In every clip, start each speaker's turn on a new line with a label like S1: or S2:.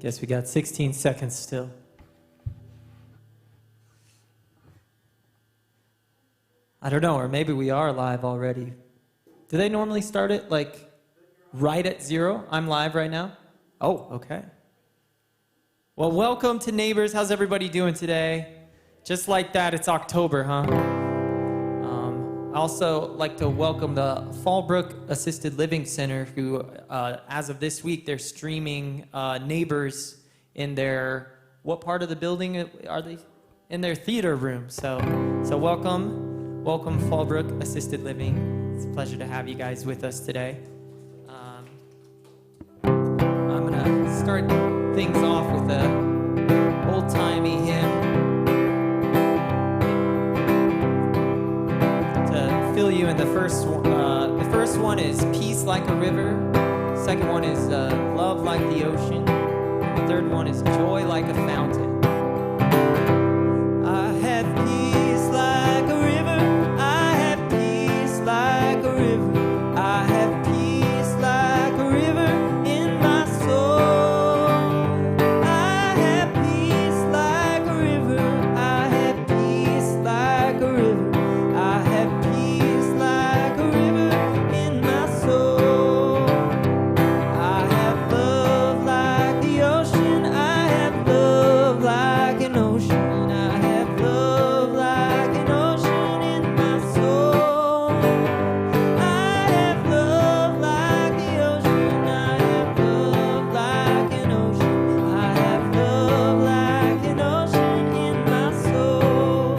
S1: Guess we got 16 seconds still. I don't know, or maybe we are live already. Do they normally start it like right at 0? I'm live right now? Oh, okay. Well, welcome to Neighbors. How's everybody doing today? Just like that, it's October, huh? I also like to welcome the Fallbrook Assisted Living Center, who, as of this week, they're streaming Neighbors in their, what part of the building are they? In their theater room. So welcome Fallbrook Assisted Living. It's a pleasure to have you guys with us today. I'm gonna start things off with a old-timey hymn to fill you in. The first one is Peace Like a River. Second one is Love Like the Ocean. And the third one is Joy Like a Fountain. I have peace like a river. I have peace like a river. I have peace like a river in my soul. I have peace like a river. I have peace like a river. I have peace like a river in my soul. I have love like the ocean. I have love like an ocean. I have love like an ocean in my soul. I have love like the ocean. I have love like an ocean. I have love like an ocean in my soul.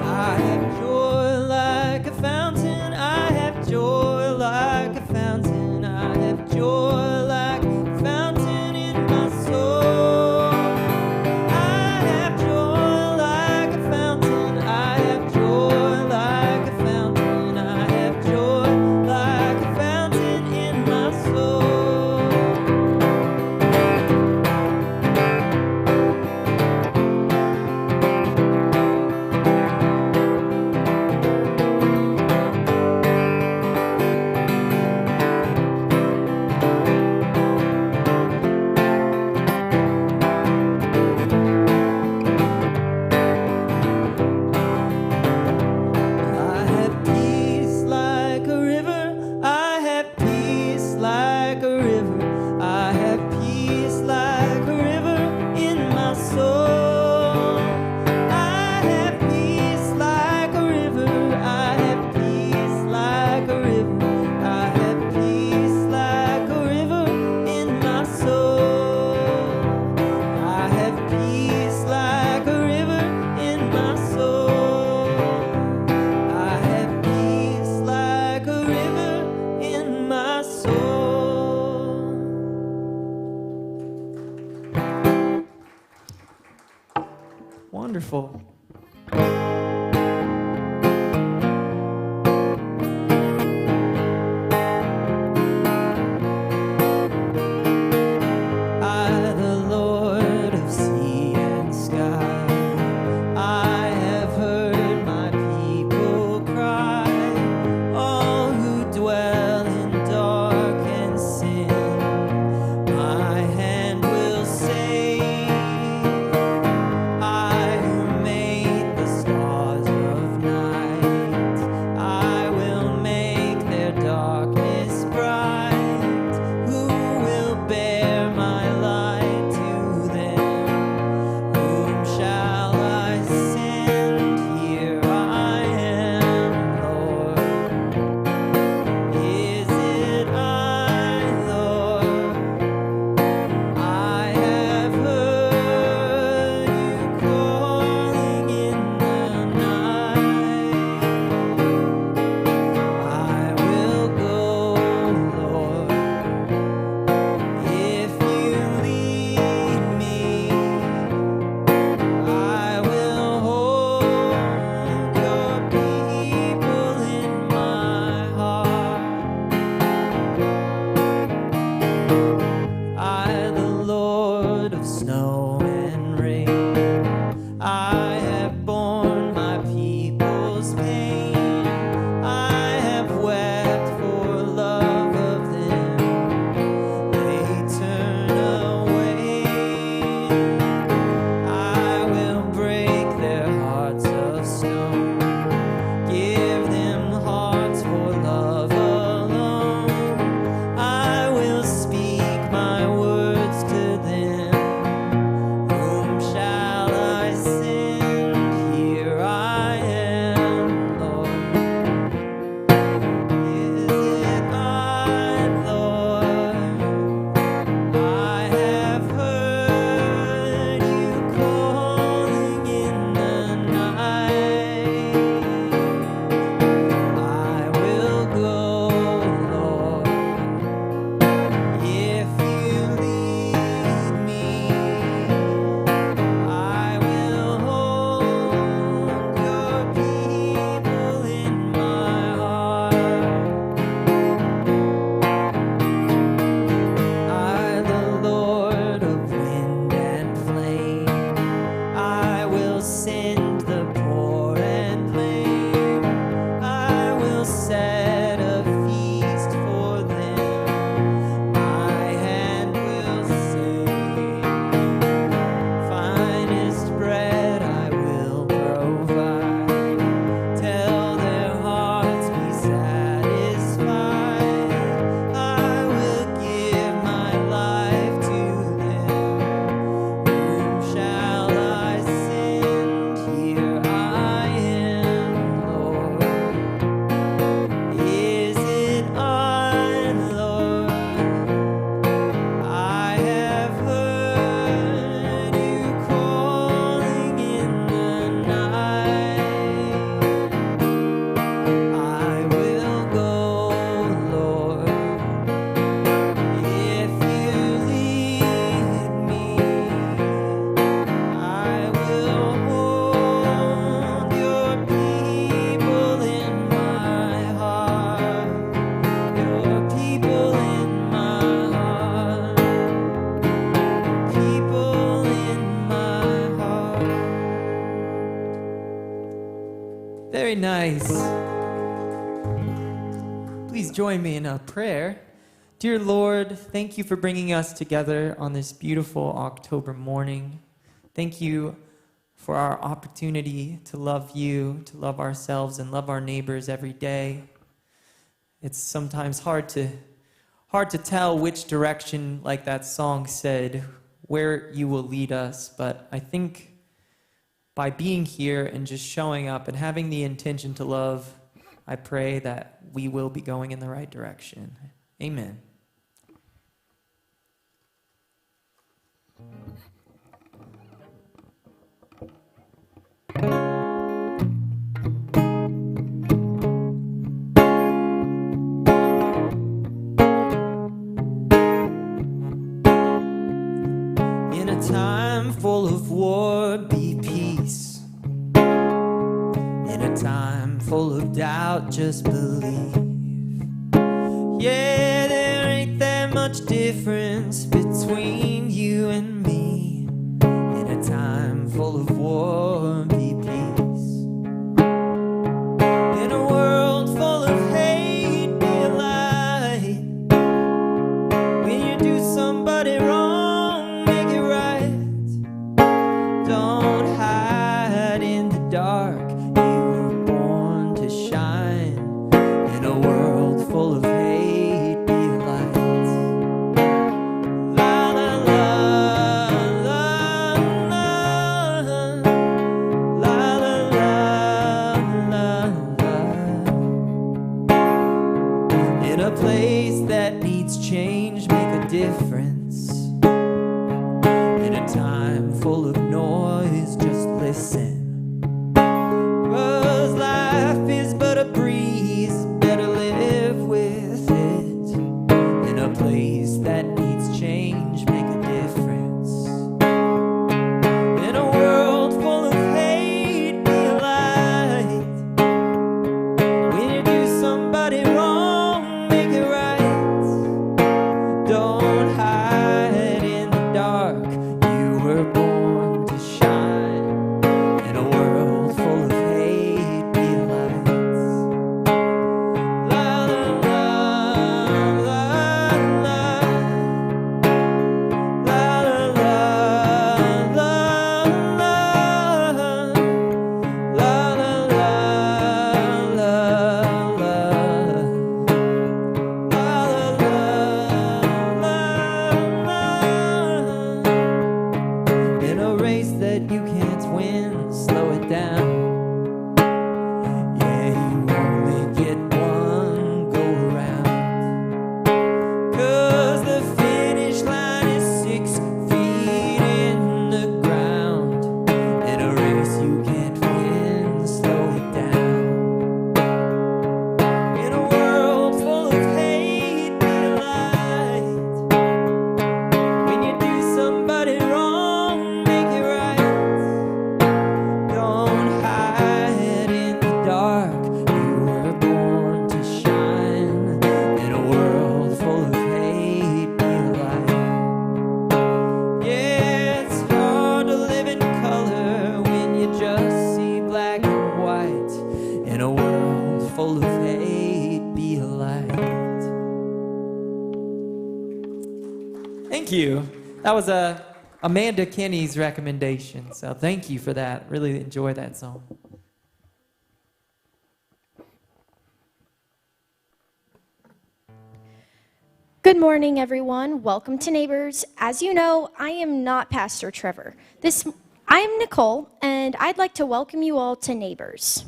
S1: I have joy like a fountain. I have joy like a fountain. I have joy like a fountain in my soul. I have joy like a fountain. I have joy like a fountain. I have joy like a fountain in my soul. I have peace like a river. I have peace like a river. I have peace like a river in my soul. I have peace like a river. I have peace like a river. I have peace like a river in my soul. I have peace like a river in my soul. I have peace like a river in my soul. Wonderful. I, the Lord of sea and sky, I have heard my people cry, all who dwell in dark and sin. My hand will save. I who made the stars of night, I will make their darkness bright. Who will bear my light to them? Whom shall I send? Here I am, Lord. Is it I, Lord? I have heard you calling in the night. I will go, Lord, if you lead me. I will hold your people in my heart. I, the Lord of snow and rain, I have borne my people's pain. I have wept for love of them. Very nice. Please join me in a prayer. Dear Lord, thank you for bringing us together on this beautiful October morning. Thank you for our opportunity to love you, to love ourselves, and love our neighbors every day. It's sometimes hard to tell which direction, like that song said, where you will lead us, but I think by being here and just showing up and having the intention to love, I pray that we will be going in the right direction. Amen. In a time full of war, be peace. In a time full of doubt, just believe. Yeah, there ain't that much difference between you and me. In a time full of war, be peace. In a world full of hate, be a light. When you do somebody wrong, make it right. Don't hide in the dark. You were born to shine. In a world full of hate, be a light. La la la la la la la la la. In a place that needs change, make a difference. In a time full of noise, just listen. 'Cause life is but a breeze, better live with it. In a place that needs change, make a difference. In a world full of hate, be a light. When you do somebody wrong, make it right. Don't hide in the dark. You were born to shine. In a world full of hate, be a light. La la la la la. La la la la la. La la la la la. La la la la. In a race that you can't win, slow it down. Yeah, you only get one go around. 'Cause the finish line is 6 feet in the ground. In a race you can't win, slow it down. In a world full of hate, be a light. When you do somebody wrong, make it right. Don't hide in the dark. You were born to shine. In a world full of hate, be a light. Yeah, it's hard to live in color when you just see black and white. In a world full of hate, be a light. Thank you. That was Amanda Kinney's recommendation, so thank you for that. Really enjoy that song.
S2: Good morning, everyone. Welcome to Neighbors. As you know, I am not Pastor Trevor. I'm Nicole, and I'd like to welcome you all to Neighbors.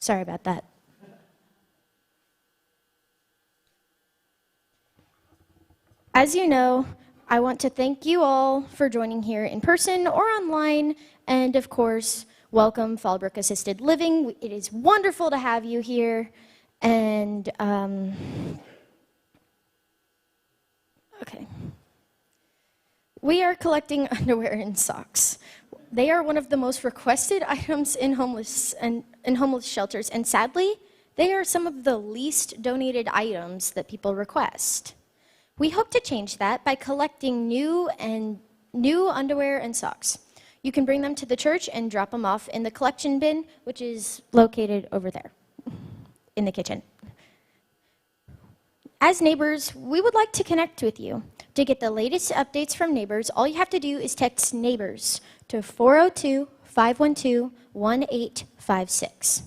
S2: Sorry about that. As you know, I want to thank you all for joining here in person or online, and of course, welcome Fallbrook Assisted Living. It is wonderful to have you here, and okay. We are collecting underwear and socks. They are one of the most requested items in homeless shelters, and sadly, they are some of the least donated items that people request. We hope to change that by collecting new underwear and socks. You can bring them to the church and drop them off in the collection bin, which is located over there in the kitchen. As neighbors, we would like to connect with you. To get the latest updates from neighbors, all you have to do is text neighbors to 402-512-1856.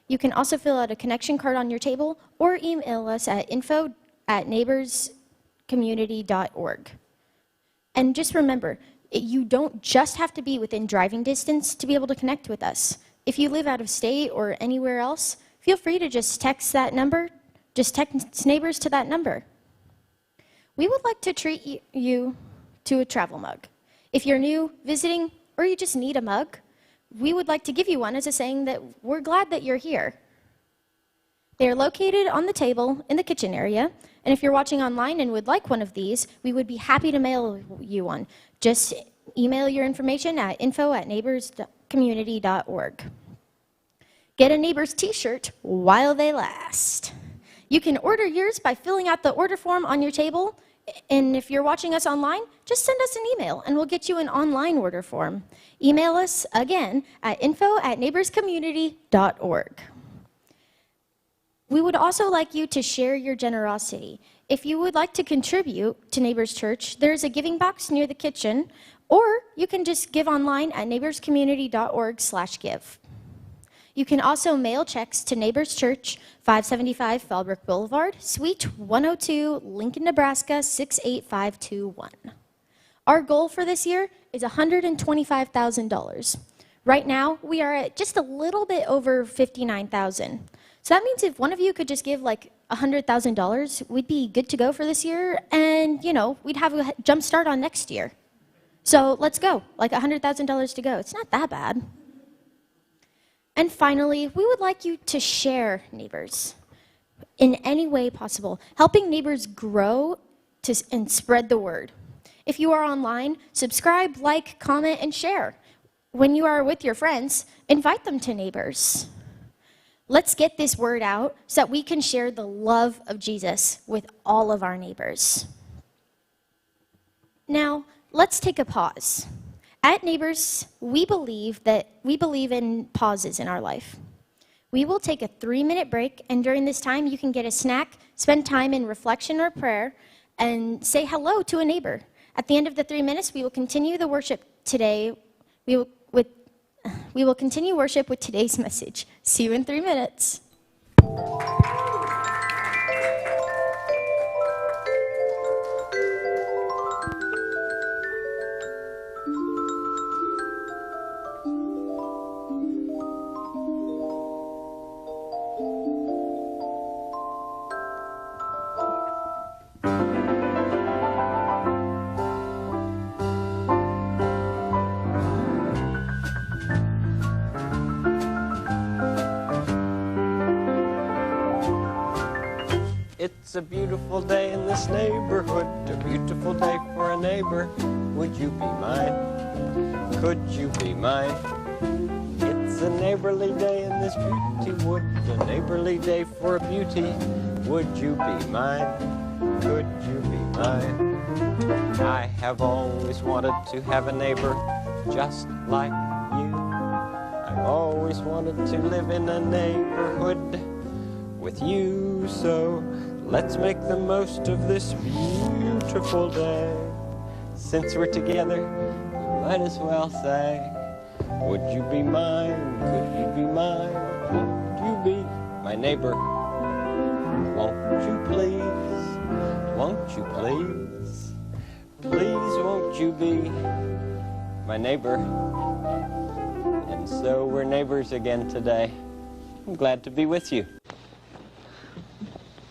S2: You can also fill out a connection card on your table or email us at info@neighborscommunity.org. And just remember, you don't just have to be within driving distance to be able to connect with us. If you live out of state or anywhere else, feel free to just text that number. Just text neighbors to that number. We would like to treat you to a travel mug. If you're new, visiting, or you just need a mug, we would like to give you one as a saying that we're glad that you're here. They are located on the table in the kitchen area, and if you're watching online and would like one of these, we would be happy to mail you one. Just email your information at info@neighborscommunity.org. Get a neighbor's t-shirt while they last. You can order yours by filling out the order form on your table, and if you're watching us online, just send us an email and we'll get you an online order form. Email us again at info@neighborscommunity.org. We would also like you to share your generosity. If you would like to contribute to Neighbors Church, there's a giving box near the kitchen, or you can just give online at neighborscommunity.org/give. You can also mail checks to Neighbors Church, 575 Fallbrook Boulevard, Suite 102, Lincoln, Nebraska, 68521. Our goal for this year is $125,000. Right now, we are at just a little bit over $59,000. So that means if one of you could just give like $100,000, we'd be good to go for this year, and we'd have a jump start on next year. So let's go, like $100,000 to go. It's not that bad. And finally, we would like you to share neighbors in any way possible, helping neighbors grow and spread the word. If you are online, subscribe, like, comment, and share. When you are with your friends, invite them to neighbors. Let's get this word out so that we can share the love of Jesus with all of our neighbors. Now, let's take a pause. At Neighbors, we believe in pauses in our life. We will take a 3-minute break, and during this time, you can get a snack, spend time in reflection or prayer, and say hello to a neighbor. At the end of the 3 minutes, we will continue the worship today. We will continue worship with today's message. See you in 3 minutes.
S3: It's a beautiful day in this neighborhood, a beautiful day for a neighbor. Would you be mine? Could you be mine? It's a neighborly day in this beauty wood, a neighborly day for a beauty. Would you be mine? Could you be mine? I have always wanted to have a neighbor just like you. I've always wanted to live in a neighborhood with you, so let's make the most of this beautiful day. Since we're together, we might as well say, would you be mine? Could you be mine? Would you be my neighbor? Won't you please? Won't you please? Please won't you be my neighbor? And so we're neighbors again today. I'm glad to be with you.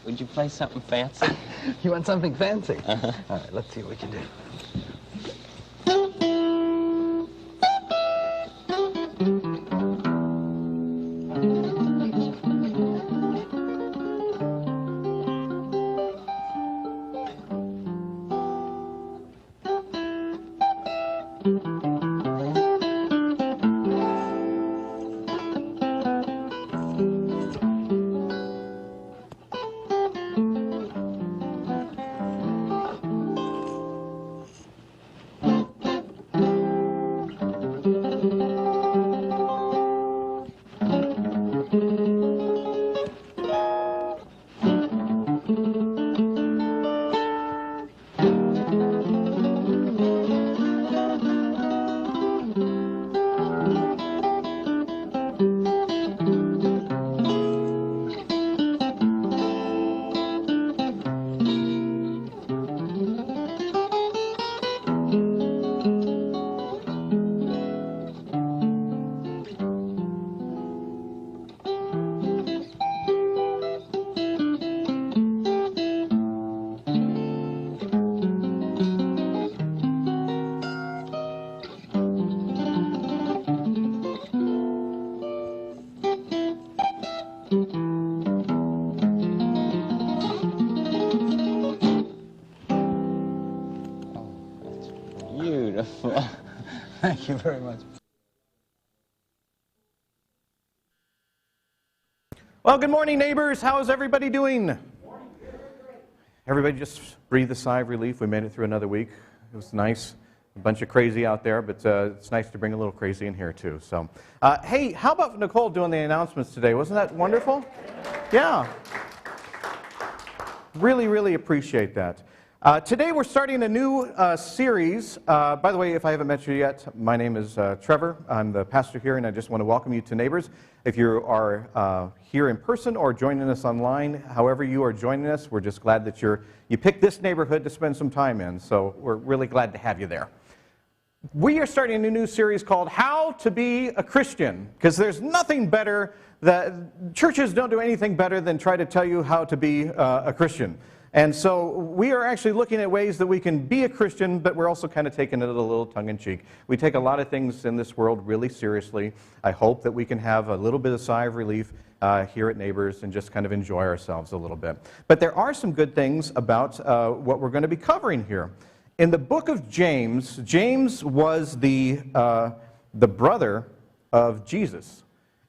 S3: Would you play something fancy?
S4: You want something fancy?
S3: Uh-huh.
S4: All right, let's see what we can do.
S3: Beautiful.
S4: Thank you very much.
S5: Well, good morning, neighbors. How is everybody doing? Everybody just breathed a sigh of relief. We made it through another week. It was nice. A bunch of crazy out there, but it's nice to bring a little crazy in here, too. So, hey, how about Nicole doing the announcements today? Wasn't that wonderful? Yeah. Really, really appreciate that. Today we're starting a new series. By the way, if I haven't met you yet, my name is Trevor. I'm the pastor here, and I just want to welcome you to Neighbors. If you are here in person or joining us online, however you are joining us, we're just glad that you picked this neighborhood to spend some time in. So we're really glad to have you there. We are starting a new series called How to Be a Christian, because there's nothing better that churches don't do anything better than try to tell you how to be a Christian. And so we are actually looking at ways that we can be a Christian, but we're also kind of taking it a little tongue-in-cheek. We take a lot of things in this world really seriously. I hope that we can have a little bit of sigh of relief here at Neighbors and just kind of enjoy ourselves a little bit. But there are some good things about what we're going to be covering here. In the book of James, James was the brother of Jesus.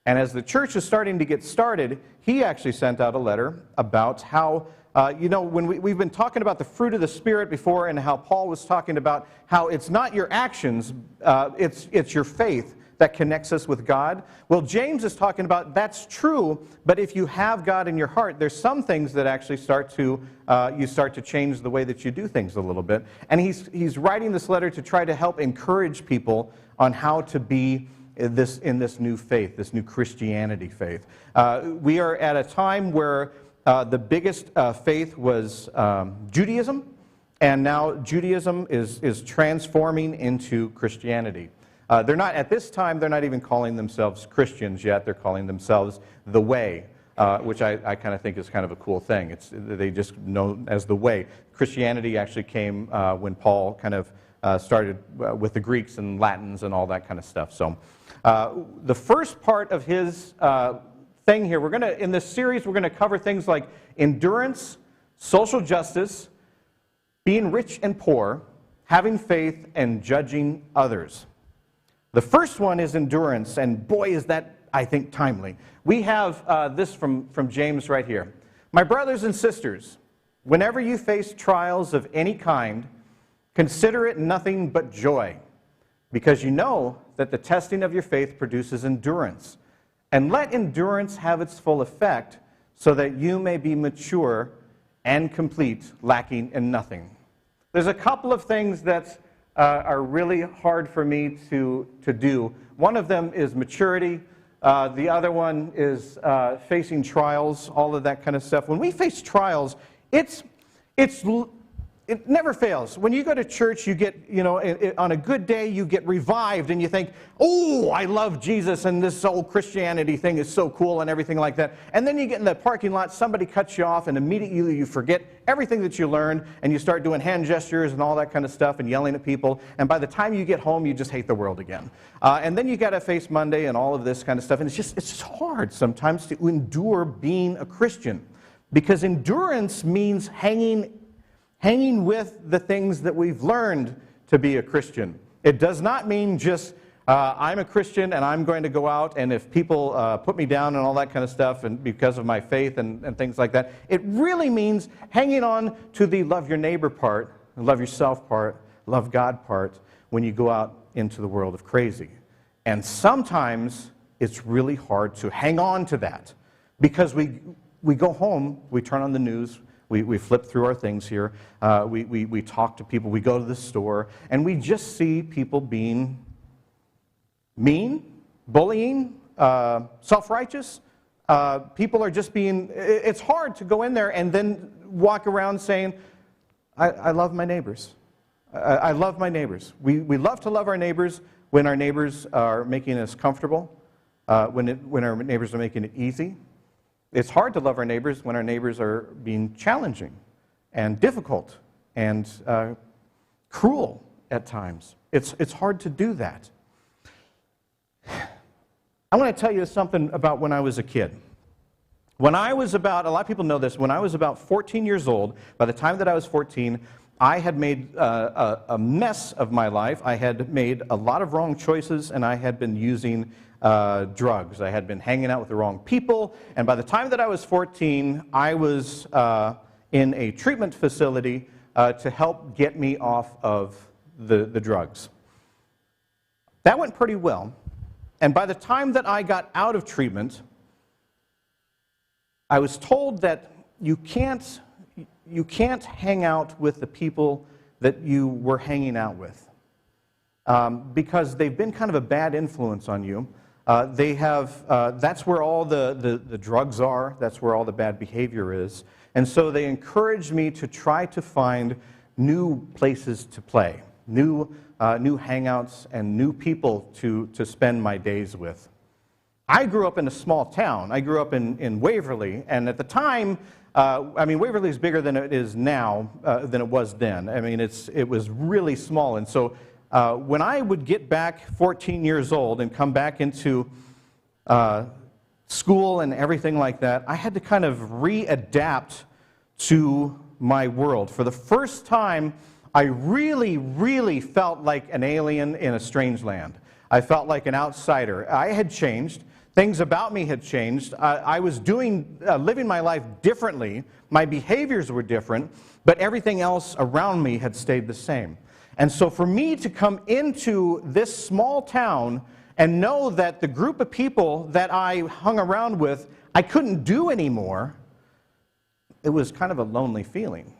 S5: And as the church is starting to get started, he actually sent out a letter about how when we've been talking about the fruit of the Spirit before, and how Paul was talking about how it's not your actions, it's your faith that connects us with God. Well, James is talking about that's true, but if you have God in your heart, there's some things that actually start to change the way that you do things a little bit. And he's writing this letter to try to help encourage people on how to be in this new faith, this new Christianity faith. We are at a time where the biggest faith was Judaism, and now Judaism is transforming into Christianity. At this time, they're not even calling themselves Christians yet. They're calling themselves the Way, which I kind of think is kind of a cool thing. They just know as the Way. Christianity actually came when Paul kind of started with the Greeks and Latins and all that kind of stuff. So the first part of his thing here, in this series, we're going to cover things like endurance, social justice, being rich and poor, having faith, and judging others. The first one is endurance, and boy, is that, I think, timely. We have this from James right here. My brothers and sisters, whenever you face trials of any kind, consider it nothing but joy, because you know that the testing of your faith produces endurance. And let endurance have its full effect, so that you may be mature and complete, lacking in nothing. There's a couple of things that are really hard for me to do. One of them is maturity. The other one is facing trials, all of that kind of stuff. When we face trials, it never fails. When you go to church, you get, on a good day, you get revived and you think, oh, I love Jesus and this whole Christianity thing is so cool and everything like that. And then you get in the parking lot, somebody cuts you off, and immediately you forget everything that you learned, and you start doing hand gestures and all that kind of stuff and yelling at people. And by the time you get home, you just hate the world again. And then you got to face Monday and all of this kind of stuff. And it's just hard sometimes to endure being a Christian, because endurance means hanging with the things that we've learned to be a Christian. It does not mean just, I'm a Christian and I'm going to go out, and if people put me down and all that kind of stuff, and because of my faith and things like that. It really means hanging on to the love your neighbor part, love yourself part, love God part, when you go out into the world of crazy. And sometimes it's really hard to hang on to that, because we go home, we turn on the news, we flip through our things here, we talk to people, we go to the store, and we just see people being mean, bullying, self-righteous. People are just being, it's hard to go in there and then walk around saying, I love my neighbors. I love my neighbors. We love to love our neighbors when our neighbors are making us comfortable, when our neighbors are making it easy. It's hard to love our neighbors when our neighbors are being challenging and difficult and cruel at times. It's hard to do that. I want to tell you something about when I was a kid. When I was a lot of people know this, when I was about 14 years old, by the time that I was 14, I had made a mess of my life. I had made a lot of wrong choices, and I had been using drugs. I had been hanging out with the wrong people, and by the time that I was 14, I was in a treatment facility to help get me off of the drugs. That went pretty well, and by the time that I got out of treatment, I was told that you can't hang out with the people that you were hanging out with because they've been kind of a bad influence on you. That's where all the drugs are. That's where all the bad behavior is. And so they encouraged me to try to find new places to play, new hangouts, and new people to spend my days with. I grew up in a small town. I grew up in Waverly, and at the time, Waverly is bigger than it is now, than it was then. I mean, it was really small, and so when I would get back 14 years old and come back into school and everything like that, I had to kind of readapt to my world. For the first time, I really, really felt like an alien in a strange land. I felt like an outsider. I had changed. Things about me had changed. I was living my life differently. My behaviors were different, but everything else around me had stayed the same. And so for me to come into this small town and know that the group of people that I hung around with, I couldn't do anymore, it was kind of a lonely feeling.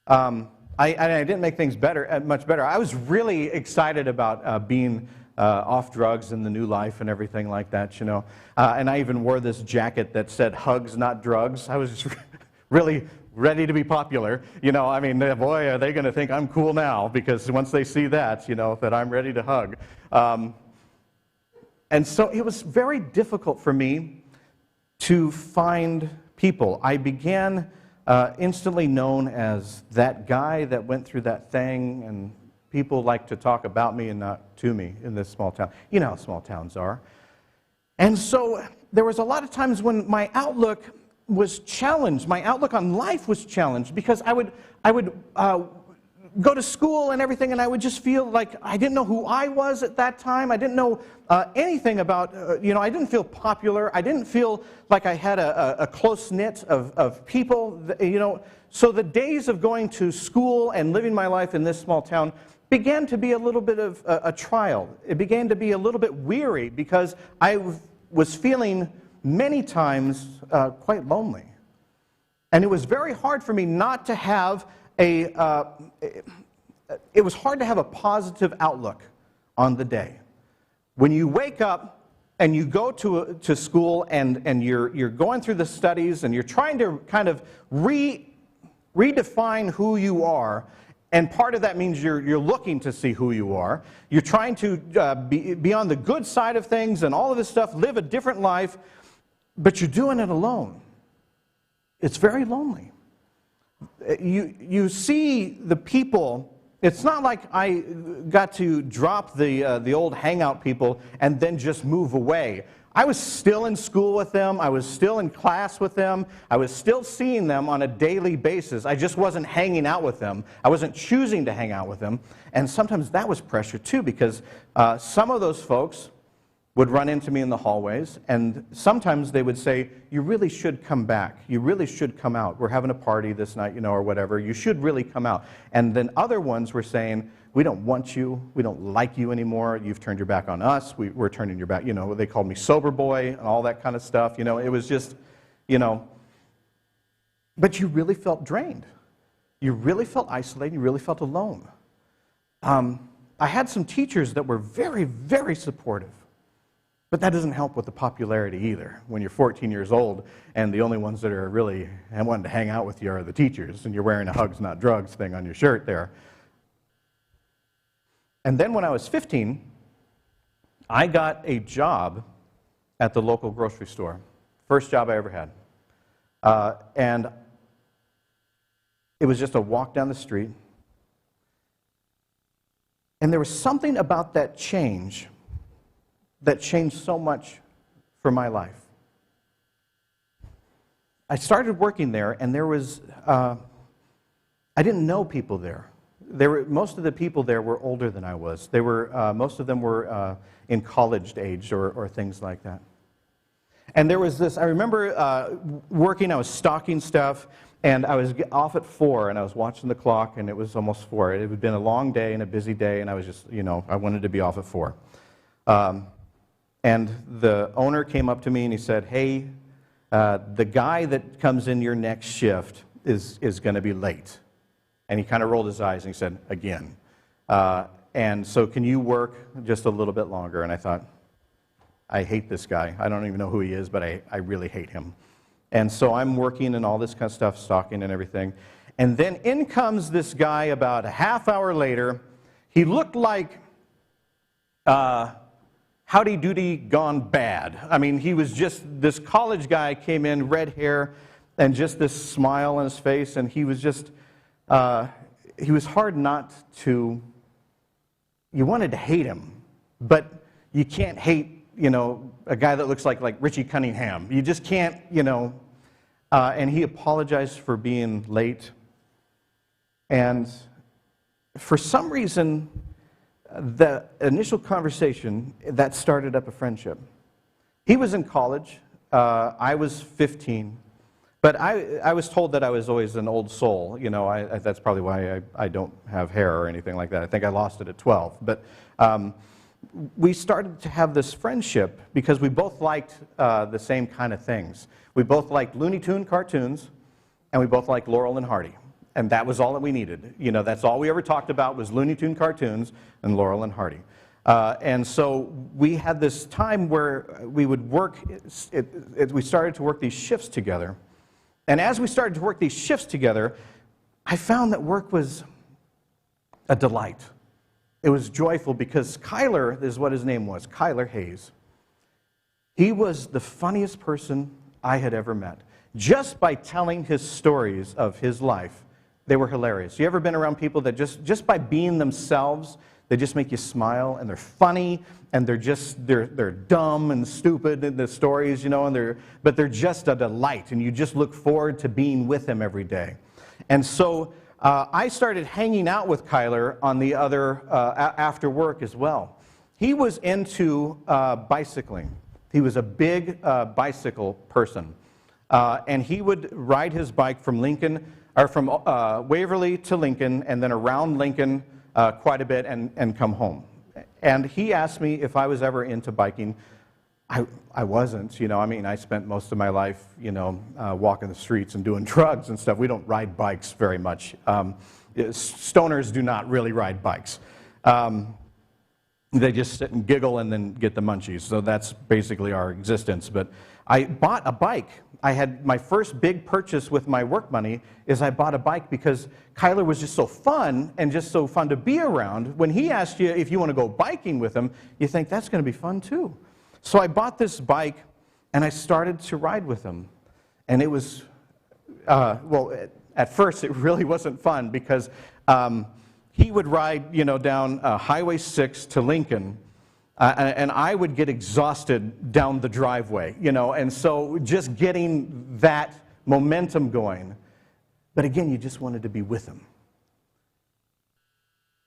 S5: I didn't make things much better. I was really excited about being off drugs and the new life and everything like that, you know. And I even wore this jacket that said "Hugs, not drugs." I was just really ready to be popular, you know. I mean, boy, are they going to think I'm cool now, because once they see that, you know, that I'm ready to hug. And so it was very difficult for me to find people. I began instantly known as that guy that went through that thing, and people like to talk about me and not to me in this small town. You know how small towns are. And so there was a lot of times when my outlook was challenged. My outlook on life was challenged, because I would go to school and everything, and I would just feel like I didn't know who I was at that time. I didn't know anything about, I didn't feel popular. I didn't feel like I had a close knit of people, So the days of going to school and living my life in this small town began to be a little bit of a trial. It began to be a little bit weary, because I was feeling many times quite lonely. And it was very hard for me not to have it was hard to have a positive outlook on the day. When you wake up and you go to school and you're going through the studies and you're trying to kind of redefine who you are, and part of that means you're looking to see who you are. You're trying to be on the good side of things and all of this stuff, live a different life, but you're doing it alone. It's very lonely. You see the people. It's not like I got to drop the old hangout people and then just move away. I was still in school with them. I was still in class with them. I was still seeing them on a daily basis. I just wasn't hanging out with them. I wasn't choosing to hang out with them. And sometimes that was pressure too, because some of those folks would run into me in the hallways, and sometimes they would say, "You really should come back. You really should come out. We're having a party this night, or whatever. You should really come out." And then other ones were saying, "We don't want you. We don't like you anymore. You've turned your back on us. We're turning your back." They called me sober boy and all that kind of stuff. It was just, But you really felt drained. You really felt isolated. You really felt alone. I had some teachers that were very, very supportive. But that doesn't help with the popularity either. When you're 14 years old and the only ones that are really wanting to hang out with you are the teachers, and you're wearing a "Hugs, not drugs" thing on your shirt there. And then when I was 15, I got a job at the local grocery store. First job I ever had. And it was just a walk down the street. And there was something about that change that changed so much for my life. I started working there, and there was I didn't know people there. Most of the people there were older than I was. Most of them were in college age or things like that. And there was this, I remember working, I was stocking stuff, and I was off at 4, and I was watching the clock, and it was almost 4. It had been a long day and a busy day, and I was just, I wanted to be off at 4. And the owner came up to me, and he said, hey, the guy that comes in your next shift is going to be late. And he kind of rolled his eyes, and he said, again. And so can you work just a little bit longer? And I thought, I hate this guy. I don't even know who he is, but I really hate him. And so I'm working and all this kind of stuff, stocking and everything. And then in comes this guy about a half hour later. He looked like Howdy Doody gone bad. I mean, he was just, this college guy came in, red hair, and just this smile on his face, and he was just, he was hard not to, you wanted to hate him, but you can't hate, a guy that looks like Richie Cunningham. You just can't, and he apologized for being late. And for some reason, the initial conversation, that started up a friendship. He was in college. I was 15. But I was told that I was always an old soul. That's probably why I don't have hair or anything like that. I think I lost it at 12. But we started to have this friendship because we both liked the same kind of things. We both liked Looney Tune cartoons, and we both liked Laurel and Hardy. And that was all that we needed. That's all we ever talked about was Looney Tune cartoons and Laurel and Hardy. And so we had this time where we would work, we started to work these shifts together. And as we started to work these shifts together, I found that work was a delight. It was joyful because Kyler is what his name was, Kyler Hayes. He was the funniest person I had ever met. Just by telling his stories of his life, they were hilarious. You ever been around people that just by being themselves, they just make you smile, and they're funny, and they're dumb and stupid in the stories, but they're just a delight, and you just look forward to being with them every day. And so I started hanging out with Kyler on the other, after work as well. He was into bicycling. He was a big bicycle person. And he would ride his bike from Waverly to Lincoln, and then around Lincoln quite a bit, and come home. And he asked me if I was ever into biking. I wasn't, I spent most of my life, walking the streets and doing drugs and stuff. We don't ride bikes very much. Stoners do not really ride bikes. They just sit and giggle and then get the munchies. So that's basically our existence. But I bought a bike. I had my first big purchase with my work money is I bought a bike because Kyler was just so fun and just so fun to be around. When he asked you if you want to go biking with him, you think that's going to be fun too. So I bought this bike and I started to ride with him. And it was, at first it really wasn't fun because he would ride, down Highway 6 to Lincoln. And I would get exhausted down the driveway, and so just getting that momentum going. But again, you just wanted to be with him.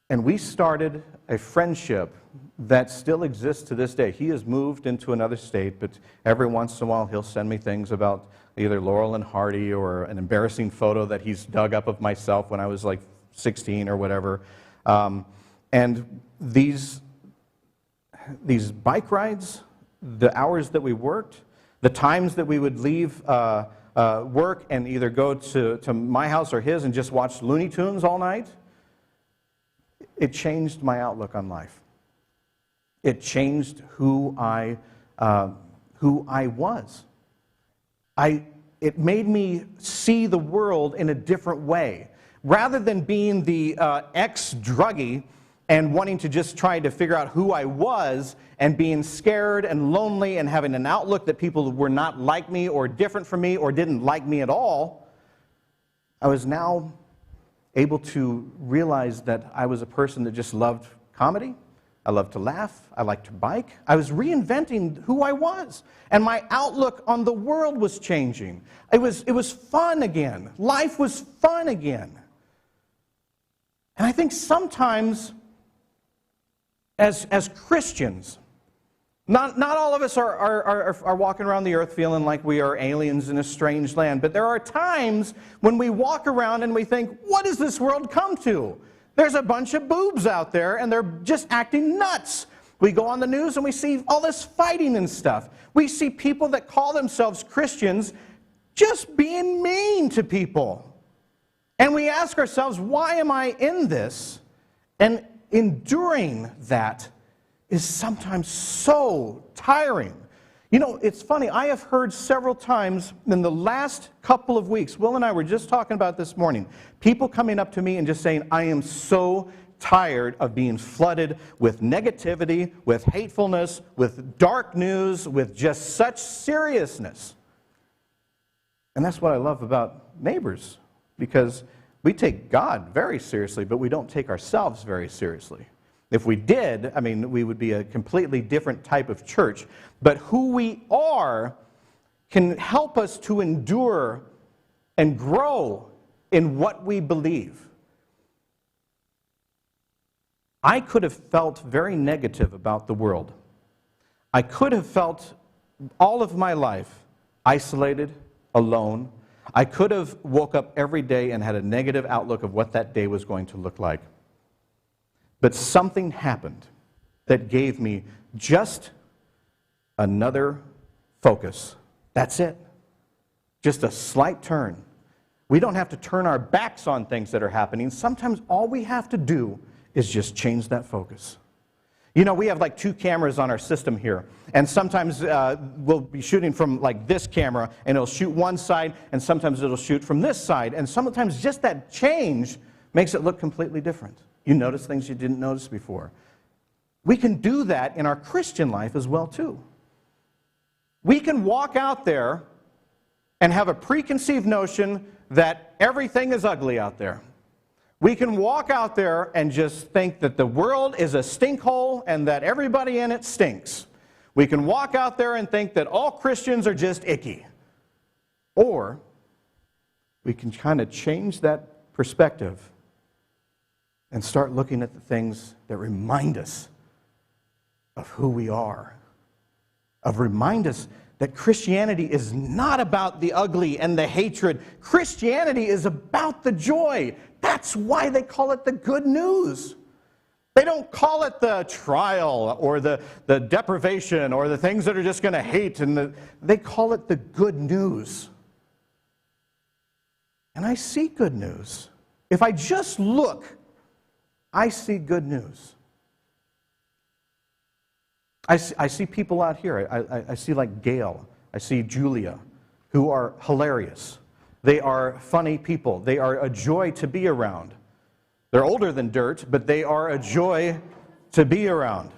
S5: And we started a friendship that still exists to this day. He has moved into another state, but every once in a while he'll send me things about either Laurel and Hardy or an embarrassing photo that he's dug up of myself when I was like 16 or whatever. And these bike rides, the hours that we worked, the times that we would leave work and either go to my house or his and just watch Looney Tunes all night, it changed my outlook on life. It changed who I was. It made me see the world in a different way. Rather than being the ex-druggie and wanting to just try to figure out who I was and being scared and lonely and having an outlook that people were not like me or different from me or didn't like me at all, I was now able to realize that I was a person that just loved comedy. I loved to laugh. I liked to bike. I was reinventing who I was. And my outlook on the world was changing. It was fun again. Life was fun again. And I think sometimes, as Christians, not all of us are walking around the earth feeling like we are aliens in a strange land, but there are times when we walk around and we think, what has this world come to? There's a bunch of boobs out there and they're just acting nuts. We go on the news and we see all this fighting and stuff. We see people that call themselves Christians just being mean to people. And we ask ourselves, why am I in this? And enduring that is sometimes so tiring. You know, it's funny, I have heard several times in the last couple of weeks, Will and I were just talking about this morning, people coming up to me and just saying, I am so tired of being flooded with negativity, with hatefulness, with dark news, with just such seriousness. And that's what I love about Neighbors, because we take God very seriously, but we don't take ourselves very seriously. If we did, I mean, we would be a completely different type of church. But who we are can help us to endure and grow in what we believe. I could have felt very negative about the world. I could have felt all of my life isolated, alone. I could have woke up every day and had a negative outlook of what that day was going to look like. But something happened that gave me just another focus. That's it. Just a slight turn. We don't have to turn our backs on things that are happening. Sometimes all we have to do is just change that focus. You know, we have like 2 cameras on our system here, and sometimes we'll be shooting from like this camera, and it'll shoot one side, and sometimes it'll shoot from this side, and sometimes just that change makes it look completely different. You notice things you didn't notice before. We can do that in our Christian life as well, too. We can walk out there and have a preconceived notion that everything is ugly out there. We can walk out there and just think that the world is a stinkhole and that everybody in it stinks. We can walk out there and think that all Christians are just icky. Or we can kind of change that perspective and start looking at the things that remind us of who we are, remind us that Christianity is not about the ugly and the hatred. Christianity is about the joy. That's why they call it the good news. They don't call it the trial or the deprivation or the things that are just going to hate. They call it the good news. And I see good news. If I just look, I see good news. I see people out here. I see like Gail. I see Julia, who are hilarious. They are funny people. They are a joy to be around. They're older than dirt, but they are a joy to be around.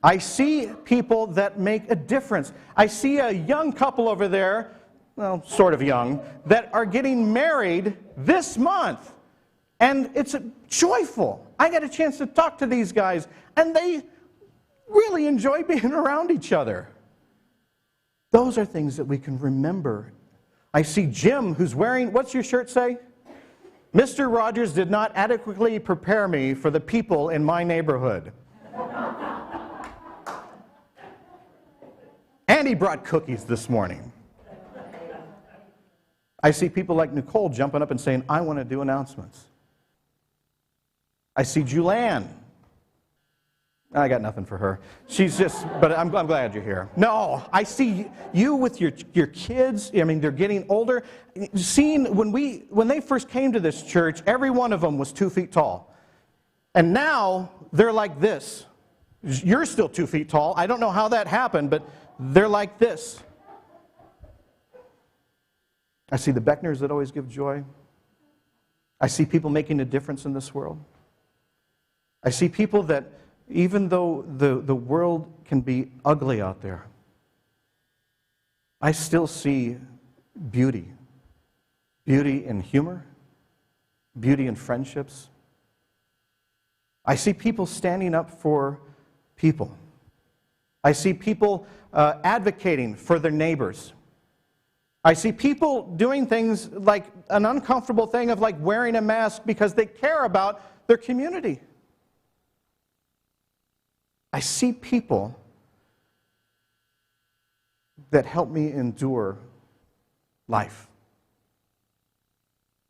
S5: I see people that make a difference. I see a young couple over there, well, sort of young, that are getting married this month. And it's joyful. I got a chance to talk to these guys, and they really enjoy being around each other. Those are things that we can remember. I see Jim, who's wearing, what's your shirt say? Mr. Rogers did not adequately prepare me for the people in my neighborhood. And he brought cookies this morning. I see people like Nicole jumping up and saying, I want to do announcements. I see Julianne. I got nothing for her. She's just, but I'm glad you're here. No, I see you with your kids. I mean, they're getting older. Seeing, when they first came to this church, every one of them was 2 feet tall. And now they're like this. You're still 2 feet tall. I don't know how that happened, but they're like this. I see the Beckners that always give joy. I see people making a difference in this world. I see people that, even though the world can be ugly out there, I still see beauty. Beauty in humor, beauty in friendships. I see people standing up for people. I see people advocating for their neighbors. I see people doing things like an uncomfortable thing of like wearing a mask because they care about their community. I see people that help me endure life.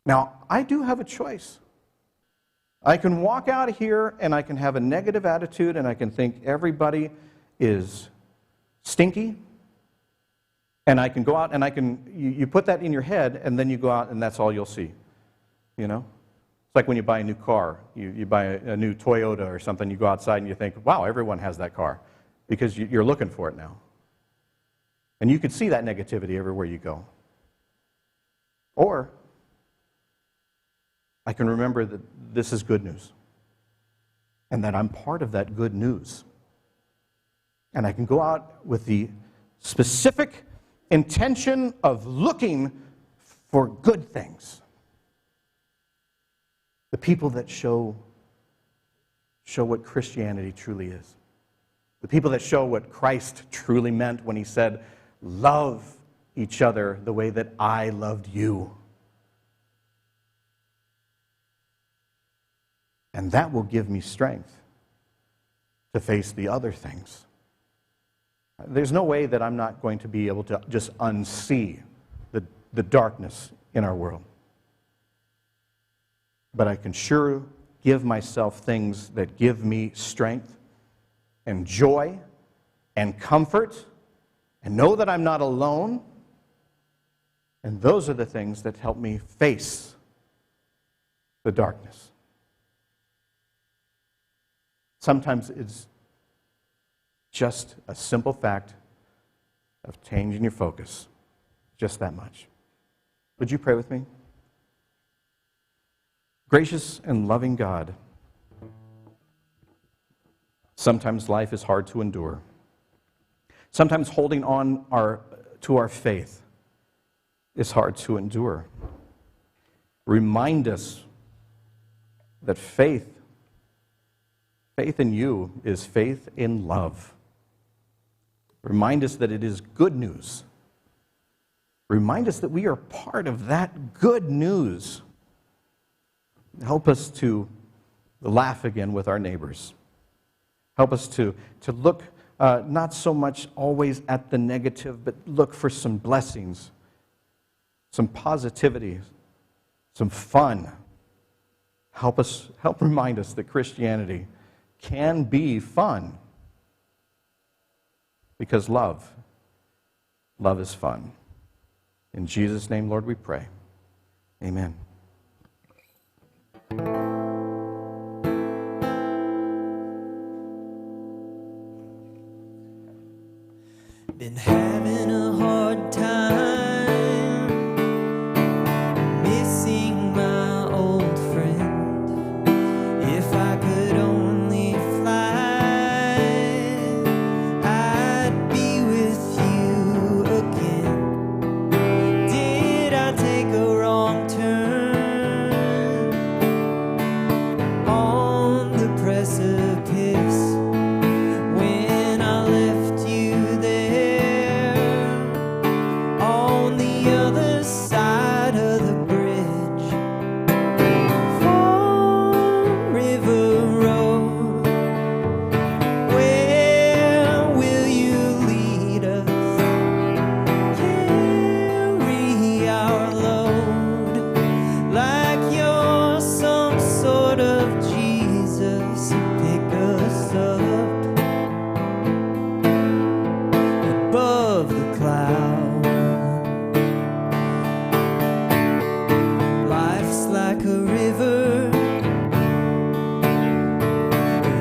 S5: Now, I do have a choice. I can walk out of here and I can have a negative attitude and I can think everybody is stinky. And I can go out and you put that in your head and then you go out and that's all you'll see. You know? It's like when you buy a new car. You buy a new Toyota or something, you go outside and you think, wow, everyone has that car. Because you're looking for it now. And you could see that negativity everywhere you go. Or I can remember that this is good news. And that I'm part of that good news. And I can go out with the specific intention of looking for good things. The people that show what Christianity truly is. The people that show what Christ truly meant when he said, love each other the way that I loved you. And that will give me strength to face the other things. There's no way that I'm not going to be able to just unsee the darkness in our world. But I can sure give myself things that give me strength and joy and comfort and know that I'm not alone. And those are the things that help me face the darkness. Sometimes it's just a simple fact of changing your focus. Just that much. Would you pray with me? Gracious and loving God, sometimes life is hard to endure. Sometimes holding on to our faith is hard to endure. Remind us that faith in you is faith in love. Remind us that it is good news. Remind us that we are part of that good news. Help us to laugh again with our neighbors. Help us to look not so much always at the negative, but look for some blessings, some positivity, some fun. Help remind us that Christianity can be fun. Because love is fun. In Jesus' name, Lord, we pray. Amen.
S1: Been having a hard time missing my old friend. If I could only fly, I'd be with you again. Did I take a wrong turn on the precipice when I left you there on the other side of the bridge? Fall River Road, where will you lead us? Carry our load like you're some sort of Jesus. Pick us up above the clouds. Life's like a river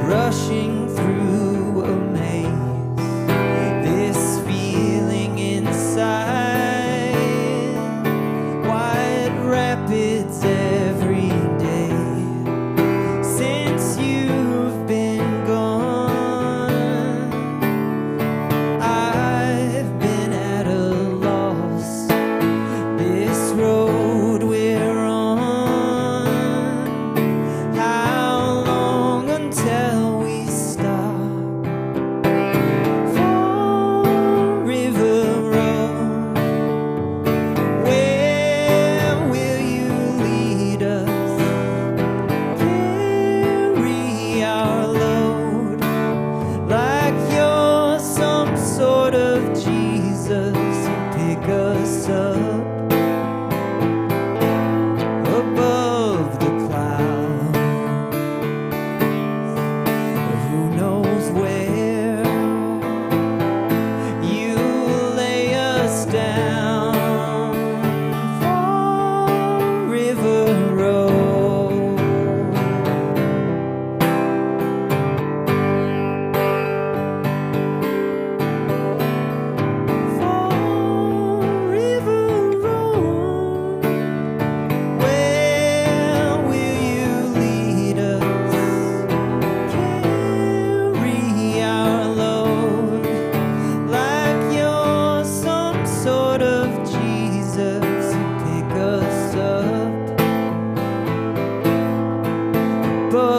S1: rushing through a maze. This feeling inside, white rapids every day. Since you've been gone, I've been at a loss. This road we're on, how long until we stop?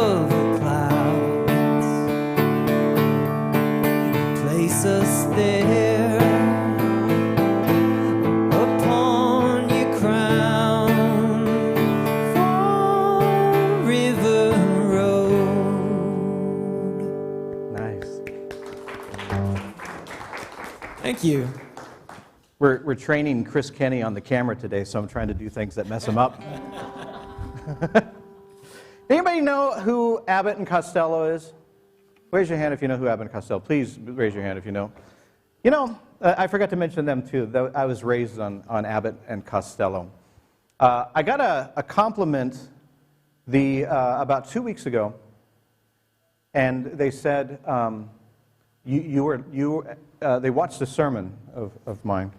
S1: of the clouds. Place us there upon your crown for River Road.
S5: Nice.
S1: Thank you.
S5: We're training Chris Kenny on the camera today, so I'm trying to do things that mess him up. Anybody know who Abbott and Costello is? Raise your hand if you know who Abbott and Costello. Please raise your hand if you know. You know, I forgot to mention them too. I was raised on Abbott and Costello. I got a compliment about 2 weeks ago, and they said they watched a sermon of mine,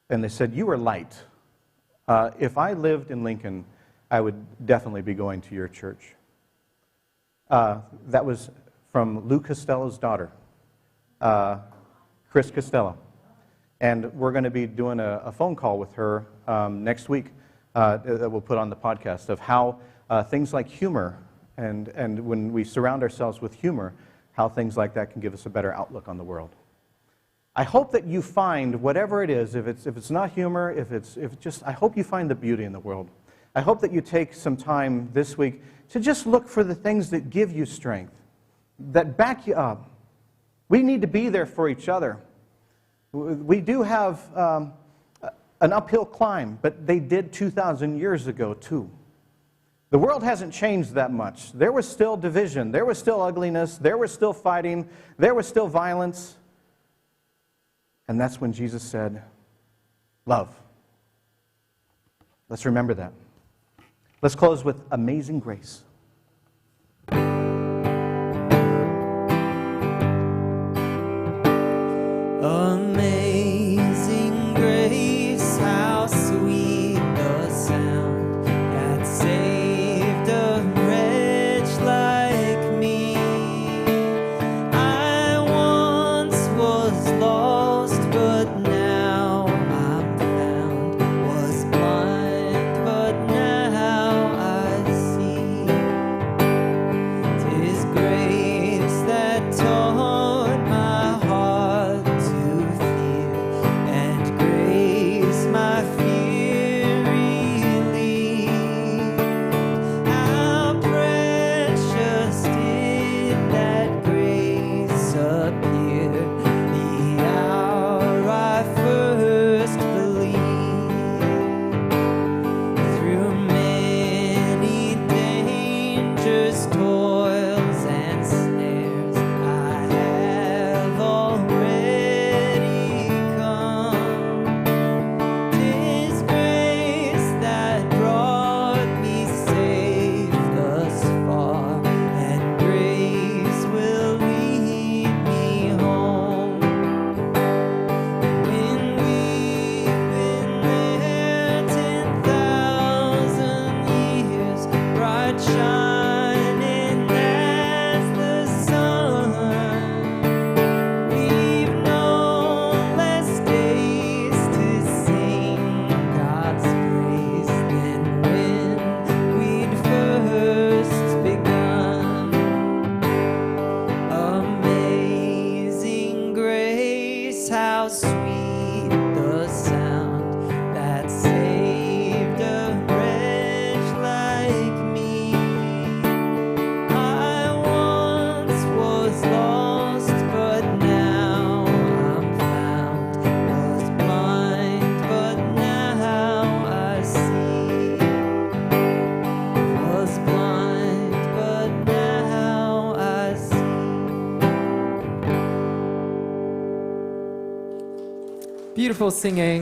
S5: and they said, "You were light. If I lived in Lincoln, I would definitely be going to your church." That was from Lou Costello's daughter, Chris Costello. And we're going to be doing a phone call with her next week that we'll put on the podcast of how things like humor and when we surround ourselves with humor, how things like that can give us a better outlook on the world. I hope that you find whatever it is, if it's not humor, I hope you find the beauty in the world. I hope that you take some time this week to just look for the things that give you strength, that back you up. We need to be there for each other. We do have an uphill climb, but they did 2,000 years ago too. The world hasn't changed that much. There was still division, there was still ugliness, there was still fighting, there was still violence. And that's when Jesus said, love. Let's remember that. Let's close with Amazing Grace.
S1: Amazing grace, how sweet the sound that saved a wretch like me. I once was lost, but now I'm found. Was blind, but now I see. 'Tis grace that taught my heart to fear, and grace my fear relieved. How precious did that grace appear the hour I first believed. Through many dangers, toils, and snares, I have already come. 'Tis grace that brought me safe thus far, and grace will lead me home. When we've been there 10,000 years, bright shining as the sun, we've known less days to sing God's praise than when we'd first begun. Amazing grace, how sweet the sound that saved a wretch like me. I once was lost, but now I'm found. Was blind, but now I see. Was blind, but now I see. Beautiful singing.